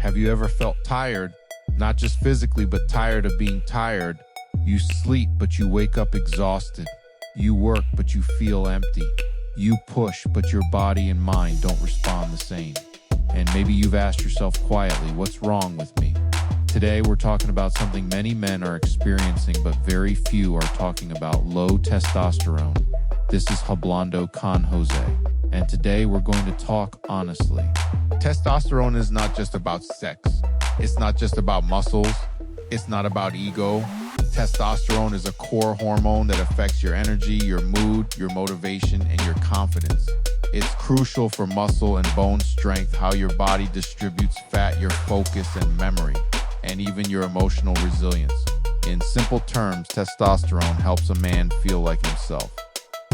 Have you ever felt tired? Not just physically, but tired of being tired. You sleep, but you wake up exhausted. You work, but you feel empty. You push, but your body and mind don't respond the same. And maybe you've asked yourself quietly, what's wrong with me? Today, we're talking about something many men are experiencing, but very few are talking about: low testosterone. This is Hablando con José, and today we're going to talk honestly. Testosterone is not just about sex. It's not just about muscles. It's not about ego. Testosterone is a core hormone that affects your energy, your mood, your motivation, and your confidence. It's crucial for muscle and bone strength, how your body distributes fat, your focus and memory, and even your emotional resilience. In simple terms, testosterone helps a man feel like himself.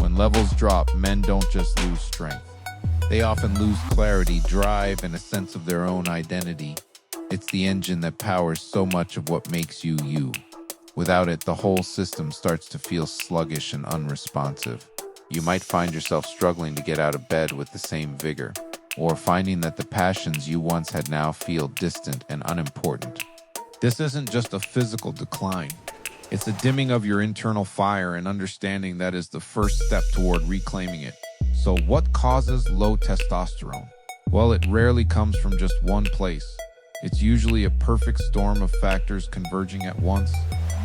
When levels drop, men don't just lose strength. They often lose clarity, drive, and a sense of their own identity. It's the engine that powers so much of what makes you you. Without it, the whole system starts to feel sluggish and unresponsive. You might find yourself struggling to get out of bed with the same vigor, or finding that the passions you once had now feel distant and unimportant. This isn't just a physical decline. It's a dimming of your internal fire, and understanding that is the first step toward reclaiming it. So what causes low testosterone? Well, it rarely comes from just one place. It's usually a perfect storm of factors converging at once.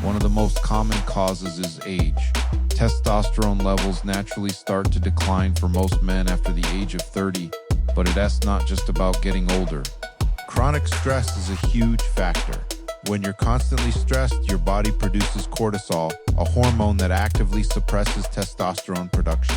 One of the most common causes is age. Testosterone levels naturally start to decline for most men after the age of 30, but that's not just about getting older. Chronic stress is a huge factor. When you're constantly stressed, your body produces cortisol, a hormone that actively suppresses testosterone production.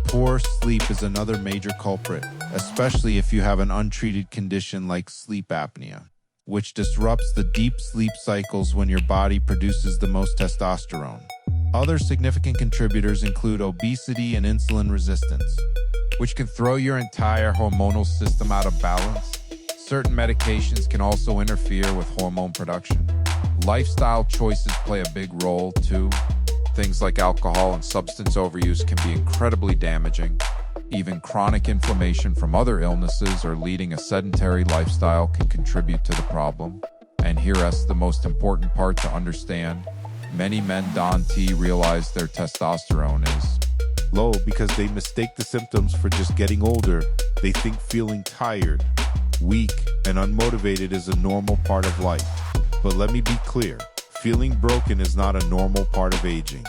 Poor sleep is another major culprit, especially if you have an untreated condition like sleep apnea, which disrupts the deep sleep cycles when your body produces the most testosterone. Other significant contributors include obesity and insulin resistance, which can throw your entire hormonal system out of balance. Certain medications can also interfere with hormone production. Lifestyle choices play a big role too. Things like alcohol and substance overuse can be incredibly damaging. Even chronic inflammation from other illnesses or leading a sedentary lifestyle can contribute to the problem. And here's the most important part to understand. Many men don't realize their testosterone is low because they mistake the symptoms for just getting older. They think feeling tired, weak, and unmotivated is a normal part of life. But let me be clear, feeling broken is not a normal part of aging.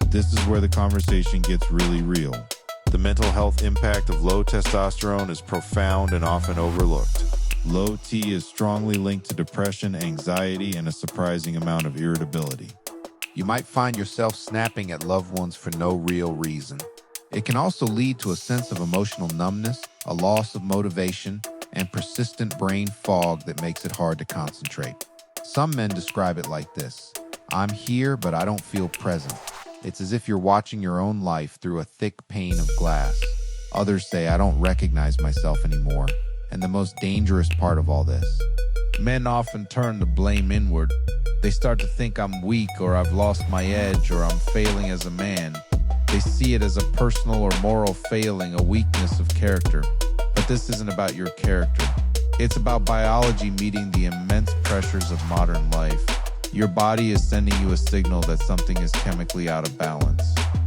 This is where the conversation gets really real. The mental health impact of low testosterone is profound and often overlooked. Low T is strongly linked to depression, anxiety, and a surprising amount of irritability. You might find yourself snapping at loved ones for no real reason. It can also lead to a sense of emotional numbness, a loss of motivation, and persistent brain fog that makes it hard to concentrate. Some men describe it like this: I'm here, but I don't feel present. It's as if you're watching your own life through a thick pane of glass. Others say, I don't recognize myself anymore. And the most dangerous part of all this, men often turn the blame inward. They start to think I'm weak, or I've lost my edge, or I'm failing as a man. They see it as a personal or moral failing, a weakness of character. But this isn't about your character. It's about biology meeting the immense pressures of modern life. Your body is sending you a signal that something is chemically out of balance.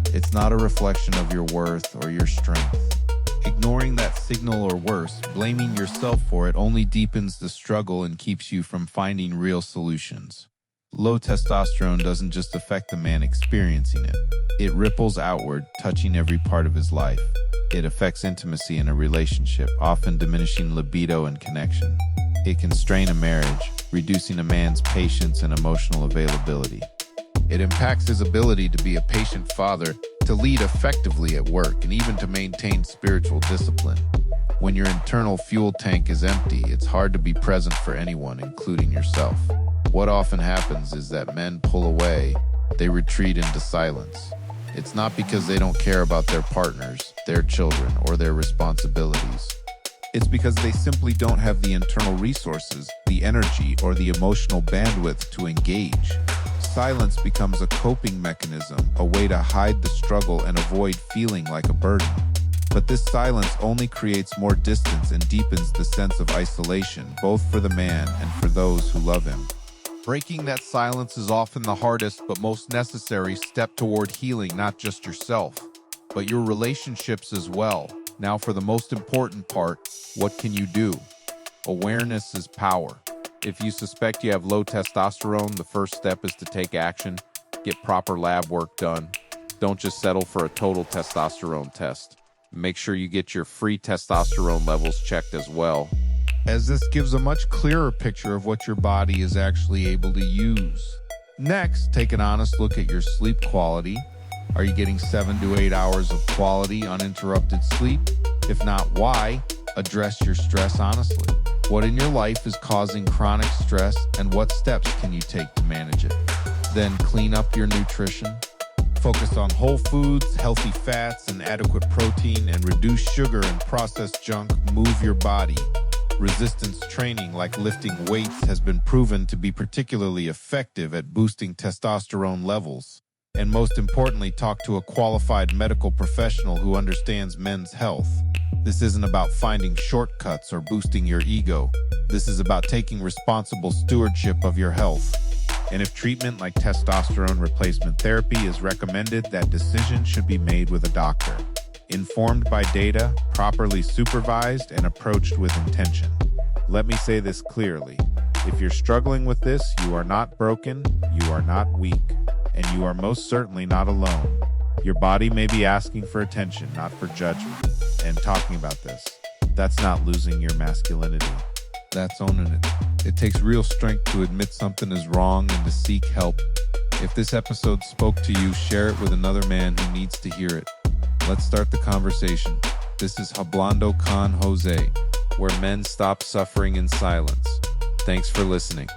It's not a reflection of your worth or your strength. Ignoring that signal, or worse, blaming yourself for it, only deepens the struggle and keeps you from finding real solutions. Low testosterone doesn't just affect the man experiencing it. It ripples outward, touching every part of his life. It affects intimacy in a relationship, often diminishing libido and connection. It can strain a marriage, reducing a man's patience and emotional availability. It impacts his ability to be a patient father, to lead effectively at work, and even to maintain spiritual discipline. When your internal fuel tank is empty, it's hard to be present for anyone, including yourself. What often happens is that men pull away, they retreat into silence. It's not because they don't care about their partners, their children, or their responsibilities. It's because they simply don't have the internal resources, the energy, or the emotional bandwidth to engage. Silence becomes a coping mechanism, a way to hide the struggle and avoid feeling like a burden. But this silence only creates more distance and deepens the sense of isolation, both for the man and for those who love him. Breaking that silence is often the hardest but most necessary step toward healing not just yourself, but your relationships as well. Now for the most important part, what can you do? Awareness is power. If you suspect you have low testosterone, the first step is to take action. Get proper lab work done. Don't just settle for a total testosterone test. Make sure you get your free testosterone levels checked as well, as this gives a much clearer picture of what your body is actually able to use. Next, take an honest look at your sleep quality. Are you getting 7 to 8 hours of quality, uninterrupted sleep? If not, why? Address your stress honestly. What in your life is causing chronic stress, and what steps can you take to manage it? Then clean up your nutrition. Focus on whole foods, healthy fats, and adequate protein, and reduce sugar and processed junk. Move your body. Resistance training like lifting weights has been proven to be particularly effective at boosting testosterone levels. And most importantly, talk to a qualified medical professional who understands men's health. This isn't about finding shortcuts or boosting your ego. This is about taking responsible stewardship of your health. And if treatment like testosterone replacement therapy is recommended, that decision should be made with a doctor, informed by data, properly supervised, and approached with intention. Let me say this clearly. If you're struggling with this, you are not broken, you are not weak, and you are most certainly not alone. Your body may be asking for attention, not for judgment. And talking about this, that's not losing your masculinity. That's owning it. It takes real strength to admit something is wrong and to seek help. If this episode spoke to you, share it with another man who needs to hear it. Let's start the conversation. This is Hablando con José, where men stop suffering in silence. Thanks for listening.